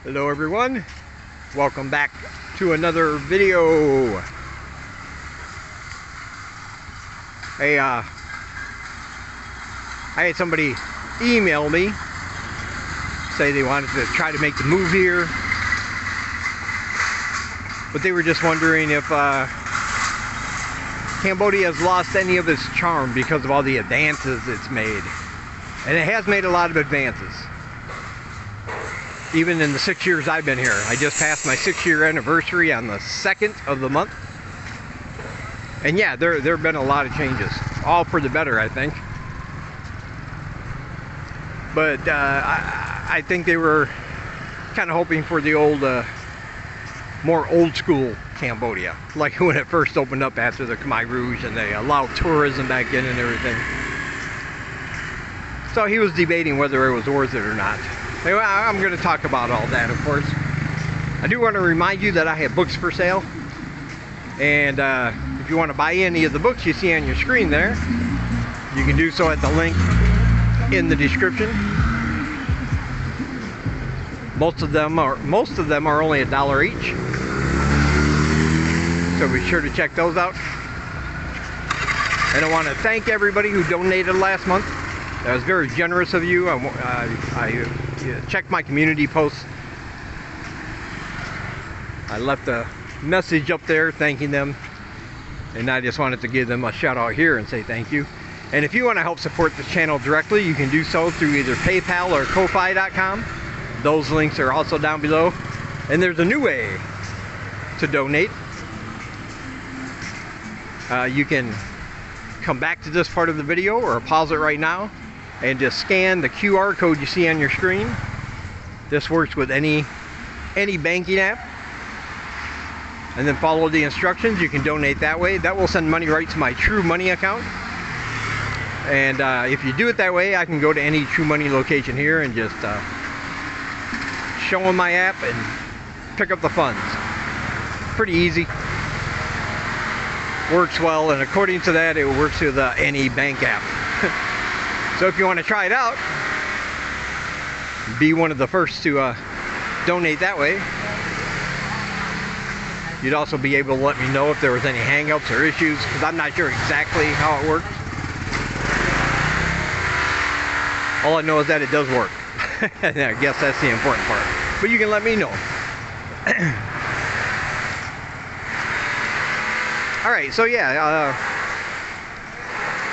Hello everyone, welcome back to another video. Hey, I had somebody email me, say they wanted to try to make the move here, but they were just wondering if Cambodia has lost any of its charm because of all the advances it's made. And it has made a lot of advances. Even in the 6 years I've been here. I just passed my 6-year anniversary on the 2nd of the month. And yeah, there have been a lot of changes. All for the better, I think. But I think they were kind of hoping for the old, more old school Cambodia. Like when it first opened up after the Khmer Rouge and they allowed tourism back in and everything. So he was debating whether it was worth it or not. Anyway, I'm going to talk about all that, of course. I do want to remind you that I have books for sale. And if you want to buy any of the books you see on your screen there, you can do so at the link in the description. Most of them are only $1 each. So be sure to check those out. And I want to thank everybody who donated last month. That was very generous of you. I checked my community posts. I left a message up there thanking them, and I just wanted to give them a shout out here and say thank you. And if you want to help support the channel directly, you can do so through either PayPal or Ko-Fi.com. Those links are also down below. And there's a new way to donate. You can come back to this part of the video or pause it right now and just scan the QR code you see on your screen. This works with any banking app. And then follow the instructions. You can donate that way. That will send money right to my True Money account. And if you do it that way, I can go to any True Money location here and just show them my app and pick up the funds. Pretty easy. Works well, and according to that, it works with any bank app. So if you want to try it out, be one of the first to donate that way. You'd also be able to let me know if there was any hang-ups or issues, because I'm not sure exactly how it works. All I know is that it does work. And I guess that's the important part. But you can let me know. Alright, so yeah,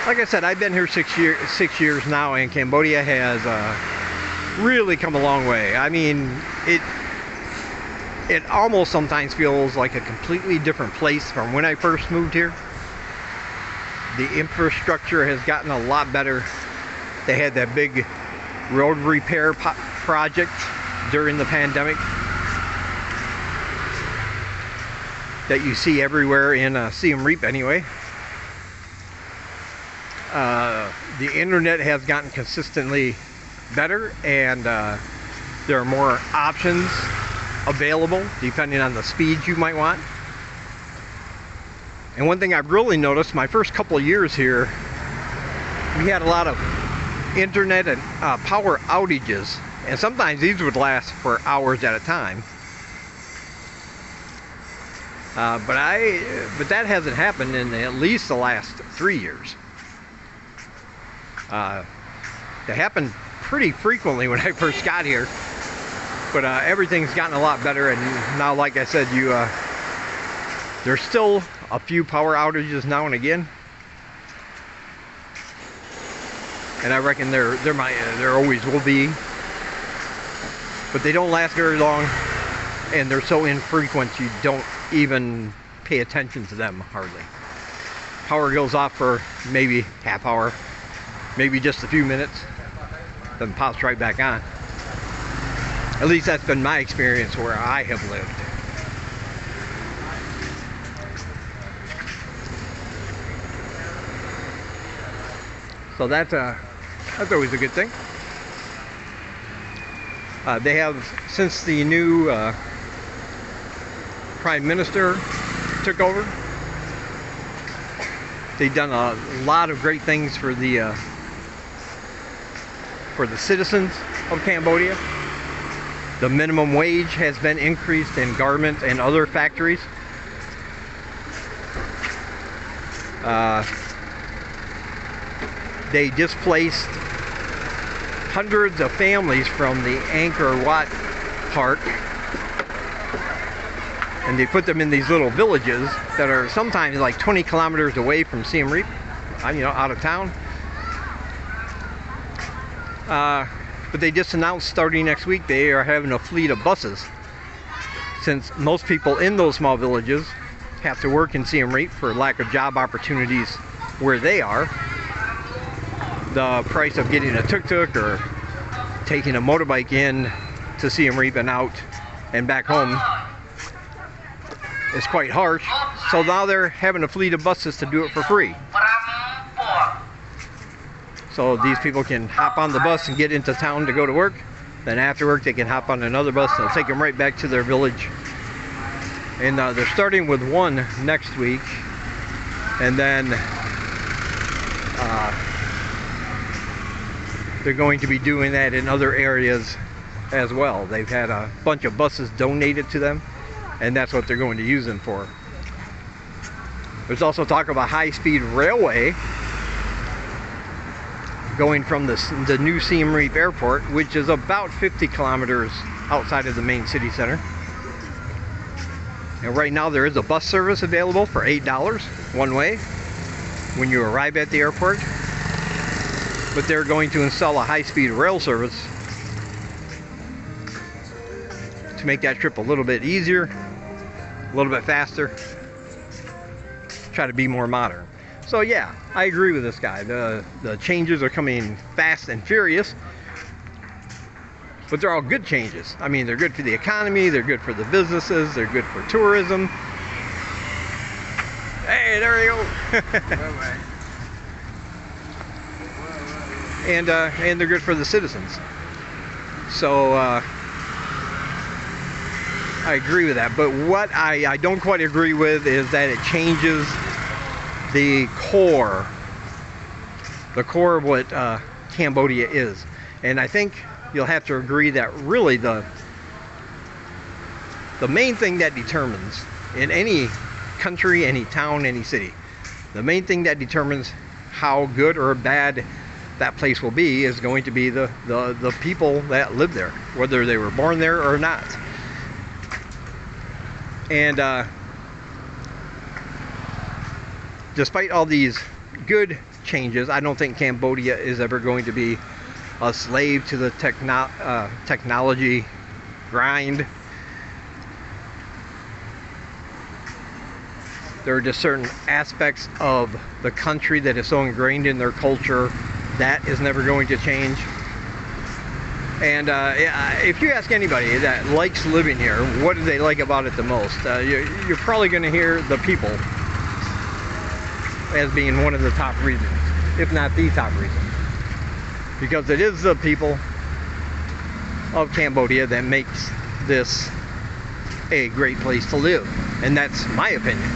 like I said, I've been here 6 years now, and Cambodia has really come a long way. I mean, it almost sometimes feels like a completely different place from when I first moved here. The infrastructure has gotten a lot better. They had that big road repair project during the pandemic that you see everywhere in Siem Reap anyway. The internet has gotten consistently better, and there are more options available depending on the speed you might want. And one thing I've really noticed, my first couple of years here, we had a lot of internet and power outages, and sometimes these would last for hours at a time. But that hasn't happened in at least the last 3 years. It happened pretty frequently when I first got here, but everything's gotten a lot better, and now, like I said, there's still a few power outages now and again, and I reckon there always will be, but they don't last very long, and they're so infrequent you don't even pay attention to them hardly. Power goes off for maybe half hour, maybe just a few minutes, then pops right back on. At least that's been my experience where I have lived. So that's always a good thing. They have, since the new Prime Minister took over, they've done a lot of great things for the citizens of Cambodia. The minimum wage has been increased in garment and other factories. They displaced hundreds of families from the Angkor Wat Park, and they put them in these little villages that are sometimes like 20 kilometers away from Siem Reap, you know, out of town. But they just announced starting next week they are having a fleet of buses, since most people in those small villages have to work in Siem Reap for lack of job opportunities where they are. The price of getting a tuk-tuk or taking a motorbike in to Siem Reap and out and back home is quite harsh. So now they're having a fleet of buses to do it for free. So these people can hop on the bus and get into town to go to work. Then after work they can hop on another bus and it'll take them right back to their village. And they're starting with one next week. And then they're going to be doing that in other areas as well. They've had a bunch of buses donated to them, and that's what they're going to use them for. There's also talk of a high-speed railway going from the new Siem Reap Airport, which is about 50 kilometers outside of the main city center. And right now there is a bus service available for $8 one way when you arrive at the airport. But they're going to install a high-speed rail service to make that trip a little bit easier, a little bit faster, try to be more modern. So yeah, I agree with this guy. The changes are coming fast and furious, but they're all good changes. I mean, they're good for the economy, they're good for the businesses, they're good for tourism. Hey, there you go. And they're good for the citizens. So I agree with that. But what I don't quite agree with is that it changes the core of what Cambodia is. And I think you'll have to agree that really the main thing that determines in any country, any town, any city, the main thing that determines how good or bad that place will be is going to be the people that live there, whether they were born there or not. And despite all these good changes, I don't think Cambodia is ever going to be a slave to the technology grind. There are just certain aspects of the country that is so ingrained in their culture that is never going to change. And if you ask anybody that likes living here, what do they like about it the most? You're probably going to hear the people as being one of the top reasons, if not the top reason. Because it is the people of Cambodia that makes this a great place to live. And that's my opinion.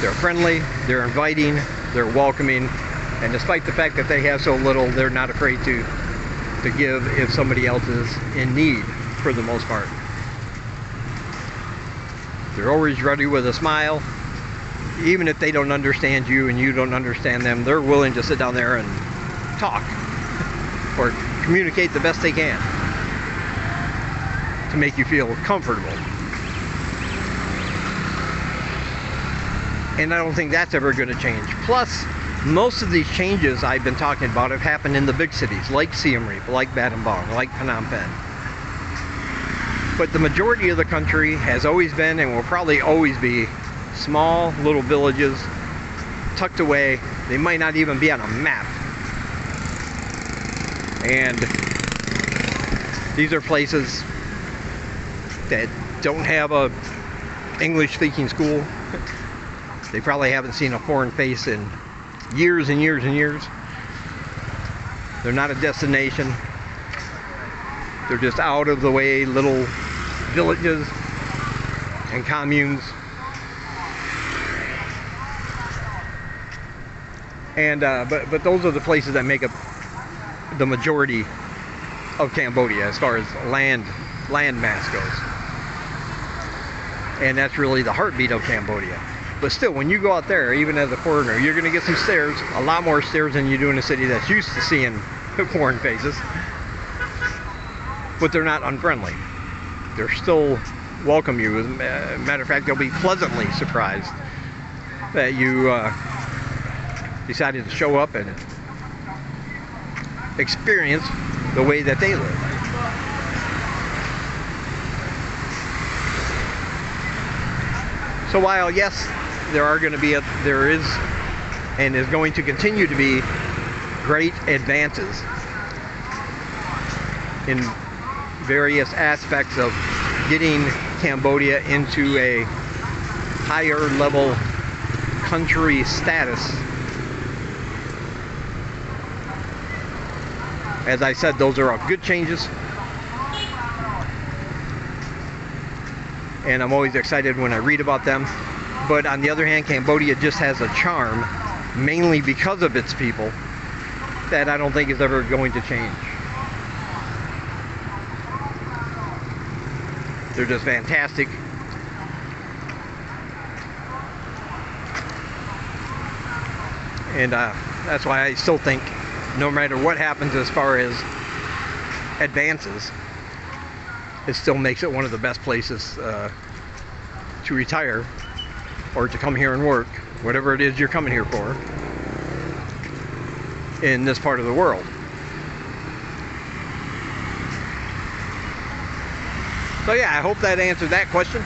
They're friendly, they're inviting, they're welcoming, and despite the fact that they have so little, they're not afraid to give if somebody else is in need, for the most part. They're always ready with a smile. Even if they don't understand you and you don't understand them, they're willing to sit down there and talk or communicate the best they can to make you feel comfortable. And I don't think that's ever going to change. Plus, most of these changes I've been talking about have happened in the big cities, like Siem Reap, like Battambang, like Phnom Penh. But the majority of the country has always been and will probably always be small little villages tucked away. They might not even be on a map. And these are places that don't have a English-speaking school. They probably haven't seen a foreign face in years and years and years. They're not a destination. They're just out of the way little villages and communes. And but those are the places that make up the majority of Cambodia as far as land mass goes. And that's really the heartbeat of Cambodia. But still, when you go out there, even as a foreigner, you're going to get some stares, a lot more stares than you do in a city that's used to seeing foreign faces. But they're not unfriendly. They're still welcome you. As a matter of fact, they'll be pleasantly surprised that you decided to show up and experience the way that they live. So while yes, there is and is going to continue to be great advances in various aspects of getting Cambodia into a higher level country status. As I said, those are all good changes. And I'm always excited when I read about them. But on the other hand, Cambodia just has a charm, mainly because of its people, that I don't think is ever going to change. They're just fantastic. And that's why I still think no matter what happens as far as advances, it still makes it one of the best places to retire or to come here and work, whatever it is you're coming here for, in this part of the world. So yeah, I hope that answered that question.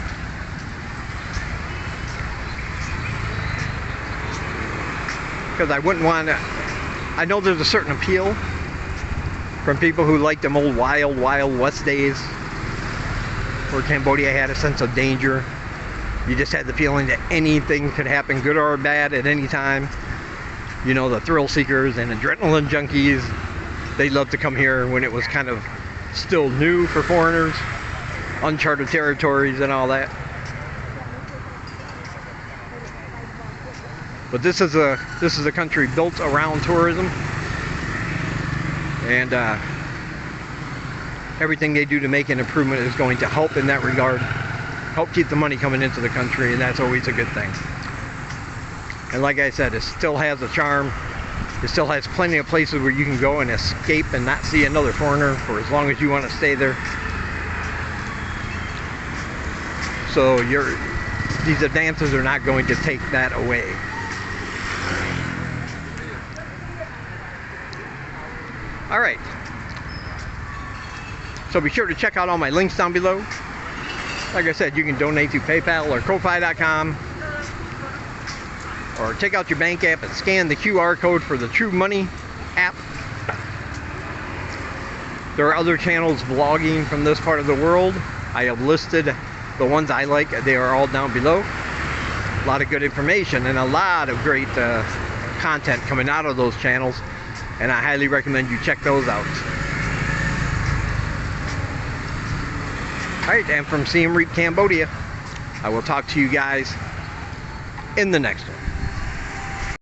Because I wouldn't want to, I know there's a certain appeal from people who like them old wild west days where Cambodia had a sense of danger. You just had the feeling that anything could happen, good or bad, at any time. You know, the thrill seekers and adrenaline junkies, they loved to come here when it was kind of still new for foreigners, uncharted territories and all that. But this is a country built around tourism, and everything they do to make an improvement is going to help in that regard, help keep the money coming into the country, and that's always a good thing. And like I said, it still has a charm. It still has plenty of places where you can go and escape and not see another foreigner for as long as you want to stay there. So these advances are not going to take that away. All right. So be sure to check out all my links down below. Like I said, you can donate through PayPal or Ko-Fi.com, or take out your bank app and scan the QR code for the True Money app. There are other channels vlogging from this part of the world. I have listed the ones I like. They are all down below. A lot of good information and a lot of great content coming out of those channels, and I highly recommend you check those out. Alright, and from Siem Reap, Cambodia, I will talk to you guys in the next one.